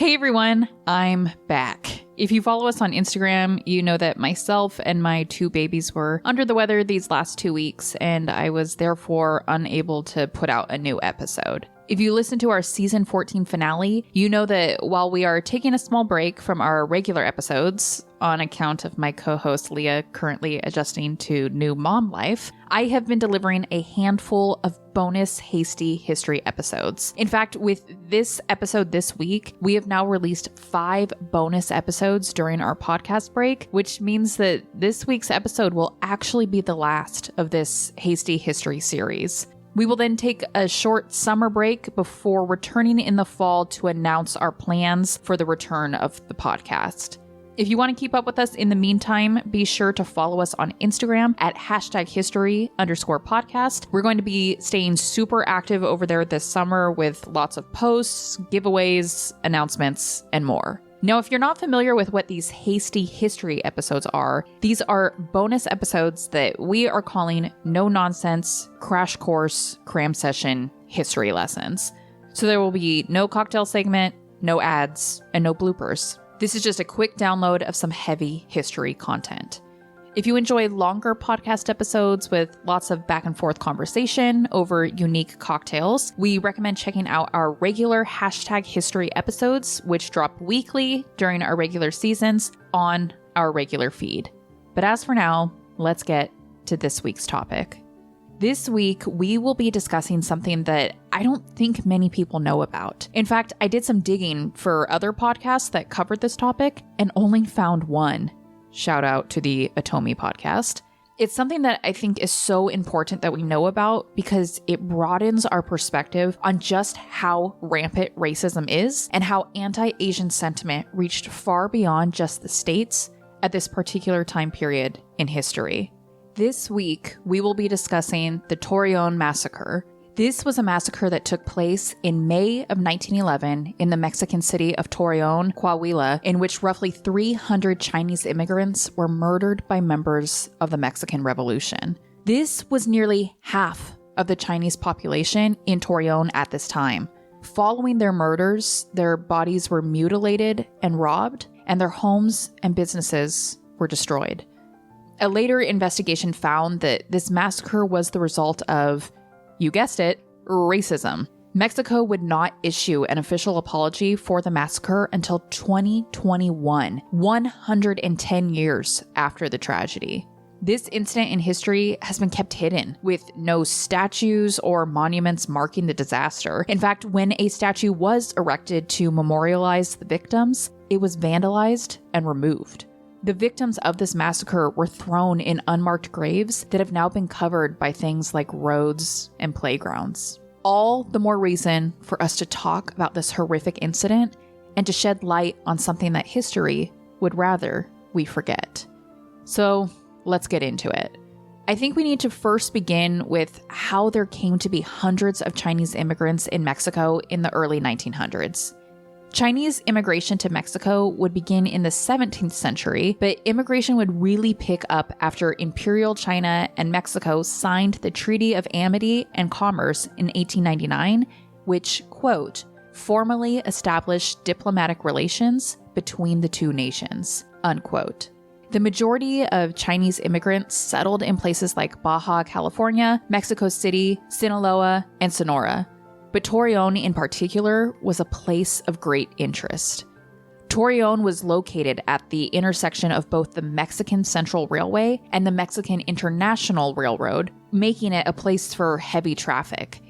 Hey everyone, I'm back. If you follow us on Instagram, you know that myself and my two babies were under the weather these last 2 weeks, and I was therefore unable to put out a new episode. If you listen to our season 14 finale, you know that while we are taking a small break from our regular episodes on account of my co-host Leah currently adjusting to new mom life, I have been delivering a handful of bonus Hasty History episodes. In fact, with this episode this week, we have now released 5 bonus episodes during our podcast break, which means that this week's episode will actually be the last of this Hasty History series. We will then take a short summer break before returning in the fall to announce our plans for the return of the podcast. If you want to keep up with us in the meantime, be sure to follow us on Instagram at #history_podcast. We're going to be staying super active over there this summer with lots of posts, giveaways, announcements, and more. Now, if you're not familiar with what these Hasty History episodes are, these are bonus episodes that we are calling No Nonsense, Crash Course, Cram Session History Lessons. So there will be no cocktail segment, no ads, and no bloopers. This is just a quick download of some heavy history content. If you enjoy longer podcast episodes with lots of back and forth conversation over unique cocktails, we recommend checking out our regular #history episodes, which drop weekly during our regular seasons on our regular feed. But as for now, let's get to this week's topic. This week, we will be discussing something that I don't think many people know about. In fact, I did some digging for other podcasts that covered this topic and only found one. Shout out to the Atomi podcast. It's something that I think is so important that we know about because it broadens our perspective on just how rampant racism is and how anti-Asian sentiment reached far beyond just the States at this particular time period in history. This week, we will be discussing the Torreon Massacre. This was a massacre that took place in May of 1911 in the Mexican city of Torreon, Coahuila, in which roughly 300 Chinese immigrants were murdered by members of the Mexican Revolution. This was nearly half of the Chinese population in Torreon at this time. Following their murders, their bodies were mutilated and robbed, and their homes and businesses were destroyed. A later investigation found that this massacre was the result of, you guessed it, racism. Mexico would not issue an official apology for the massacre until 2021, 110 years after the tragedy. This incident in history has been kept hidden, with no statues or monuments marking the disaster. In fact, when a statue was erected to memorialize the victims, it was vandalized and removed. The victims of this massacre were thrown in unmarked graves that have now been covered by things like roads and playgrounds. All the more reason for us to talk about this horrific incident and to shed light on something that history would rather we forget. So let's get into it. I think we need to first begin with how there came to be hundreds of Chinese immigrants in Mexico in the early 1900s. Chinese immigration to Mexico would begin in the 17th century, but immigration would really pick up after Imperial China and Mexico signed the Treaty of Amity and Commerce in 1899, which, quote, formally established diplomatic relations between the two nations, unquote. The majority of Chinese immigrants settled in places like Baja California, Mexico City, Sinaloa, and Sonora. But Torreon in particular was a place of great interest. Torreon was located at the intersection of both the Mexican Central Railway and the Mexican International Railroad, making it a place for heavy traffic.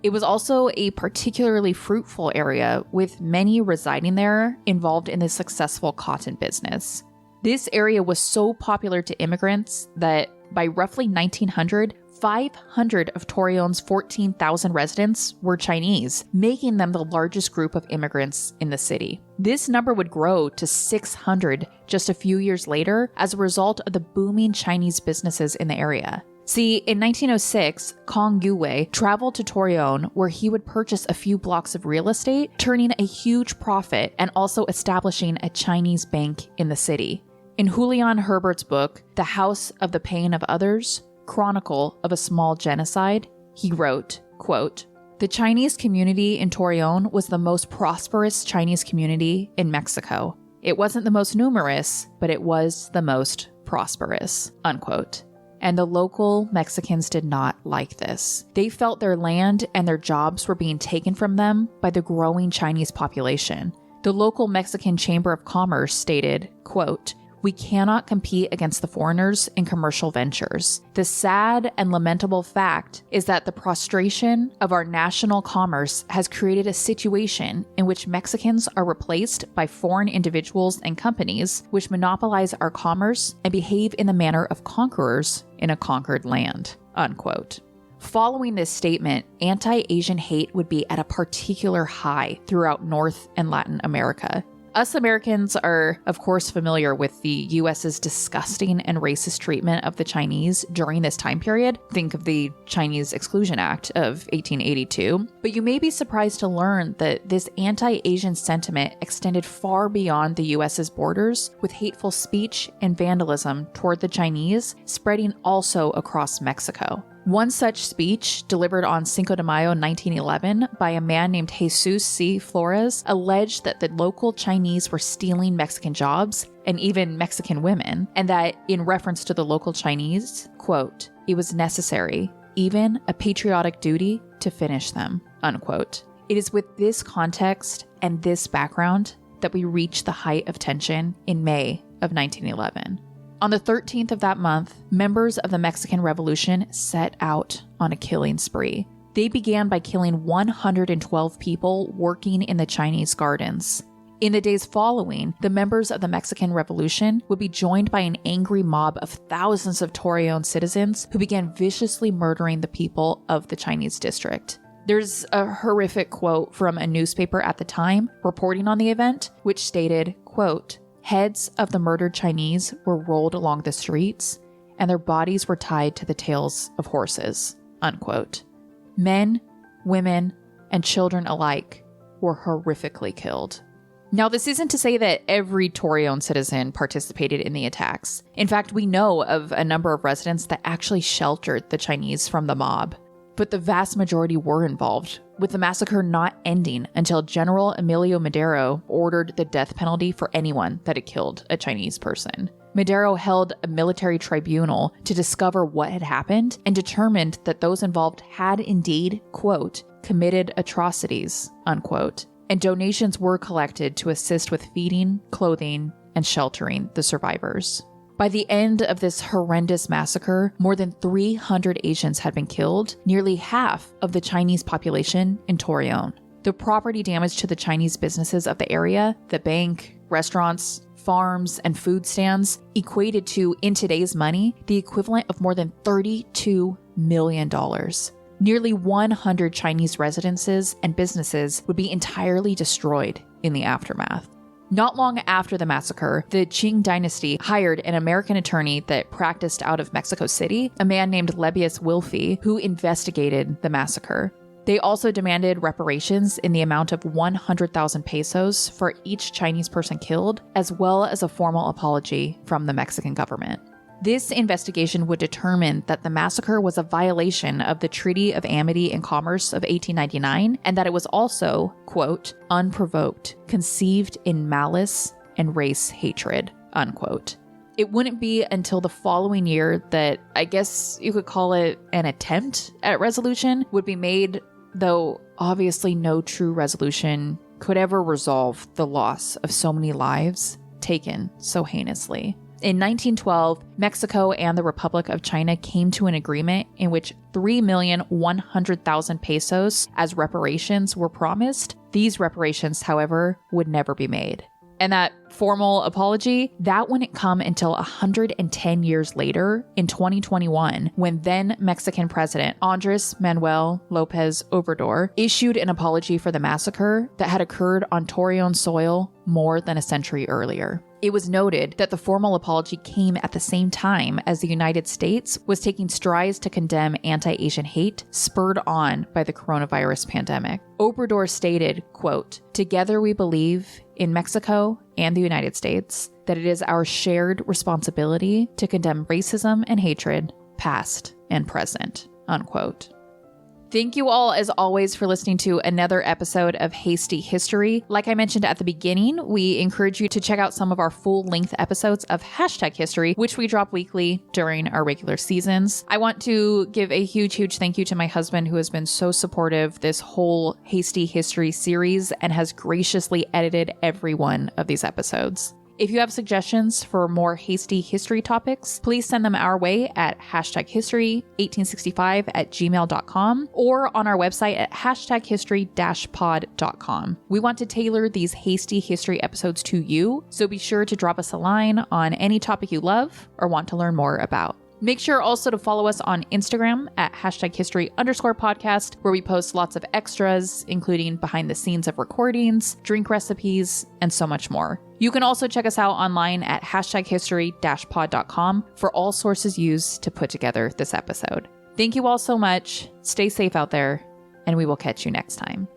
It was also a particularly fruitful area, with many residing there involved in the successful cotton business. This area was so popular to immigrants that by roughly 1900, 500 of Torreon's 14,000 residents were Chinese, making them the largest group of immigrants in the city. This number would grow to 600 just a few years later as a result of the booming Chinese businesses in the area. See, in 1906, Kong Yuwei traveled to Torreon where he would purchase a few blocks of real estate, turning a huge profit and also establishing a Chinese bank in the city. In Julian Herbert's book, The House of the Pain of Others, Chronicle of a Small Genocide, he wrote, quote, The Chinese community in Torreon was the most prosperous Chinese community in Mexico. It wasn't the most numerous, but it was the most prosperous, unquote. And the local Mexicans did not like this. They felt their land and their jobs were being taken from them by the growing Chinese population. The local Mexican Chamber of Commerce stated, quote, "We cannot compete against the foreigners in commercial ventures. The sad and lamentable fact is that the prostration of our national commerce has created a situation in which Mexicans are replaced by foreign individuals and companies which monopolize our commerce and behave in the manner of conquerors in a conquered land," unquote. Following this statement, anti-Asian hate would be at a particular high throughout North and Latin America. Us Americans are, of course, familiar with the US's disgusting and racist treatment of the Chinese during this time period. Think of the Chinese Exclusion Act of 1882. But you may be surprised to learn that this anti-Asian sentiment extended far beyond the US's borders, with hateful speech and vandalism toward the Chinese spreading also across Mexico. One such speech, delivered on Cinco de Mayo 1911 by a man named Jesus C. Flores, alleged that the local Chinese were stealing Mexican jobs and even Mexican women, and that, in reference to the local Chinese, quote, "It was necessary, even a patriotic duty, to finish them," unquote. It is with this context and this background that we reach the height of tension in May of 1911. On the 13th of that month, members of the Mexican Revolution set out on a killing spree. They began by killing 112 people working in the Chinese gardens. In the days following, the members of the Mexican Revolution would be joined by an angry mob of thousands of Torreon citizens who began viciously murdering the people of the Chinese district. There's a horrific quote from a newspaper at the time reporting on the event, which stated, quote, "Heads of the murdered Chinese were rolled along the streets, and their bodies were tied to the tails of horses," unquote. Men, women, and children alike were horrifically killed. Now, this isn't to say that every Torreon citizen participated in the attacks. In fact, we know of a number of residents that actually sheltered the Chinese from the mob. But the vast majority were involved, with the massacre not ending until General Emilio Madero ordered the death penalty for anyone that had killed a Chinese person. Madero held a military tribunal to discover what had happened and determined that those involved had indeed, quote, "committed atrocities," unquote, and donations were collected to assist with feeding, clothing, and sheltering the survivors. By the end of this horrendous massacre, more than 300 Asians had been killed, nearly half of the Chinese population in Torreon. The property damage to the Chinese businesses of the area, the bank, restaurants, farms, and food stands, equated to, in today's money, the equivalent of more than $32 million. Nearly 100 Chinese residences and businesses would be entirely destroyed in the aftermath. Not long after the massacre, the Qing dynasty hired an American attorney that practiced out of Mexico City, a man named Lebbeus Wilfy, who investigated the massacre. They also demanded reparations in the amount of 100,000 pesos for each Chinese person killed, as well as a formal apology from the Mexican government. This investigation would determine that the massacre was a violation of the Treaty of Amity and Commerce of 1899, and that it was also, quote, "unprovoked, conceived in malice and race hatred," unquote. It wouldn't be until the following year that, I guess you could call it an attempt at resolution, would be made, though obviously no true resolution could ever resolve the loss of so many lives taken so heinously. In 1912, Mexico and the Republic of China came to an agreement in which 3,100,000 pesos as reparations were promised. These reparations, however, would never be made. And that formal apology, that wouldn't come until 110 years later in 2021, when then Mexican President Andres Manuel Lopez Obrador issued an apology for the massacre that had occurred on Torreon soil more than a century earlier. It was noted that the formal apology came at the same time as the United States was taking strides to condemn anti-Asian hate spurred on by the coronavirus pandemic. Obrador stated, quote, "Together we believe in Mexico and the United States that it is our shared responsibility to condemn racism and hatred, past and present," unquote. Thank you all, as always, for listening to another episode of Hasty History. Like I mentioned at the beginning, we encourage you to check out some of our full-length episodes of #History, which we drop weekly during our regular seasons. I want to give a huge thank you to my husband, who has been so supportive this whole Hasty History series and has graciously edited every one of these episodes. If you have suggestions for more hasty history topics, please send them our way at #history1865@gmail.com or on our website at #history-pod.com. We want to tailor these hasty history episodes to you, so be sure to drop us a line on any topic you love or want to learn more about. Make sure also to follow us on Instagram at #history_podcast, where we post lots of extras, including behind the scenes of recordings, drink recipes, and so much more. You can also check us out online at #history-pod.com for all sources used to put together this episode. Thank you all so much. Stay safe out there, and we will catch you next time.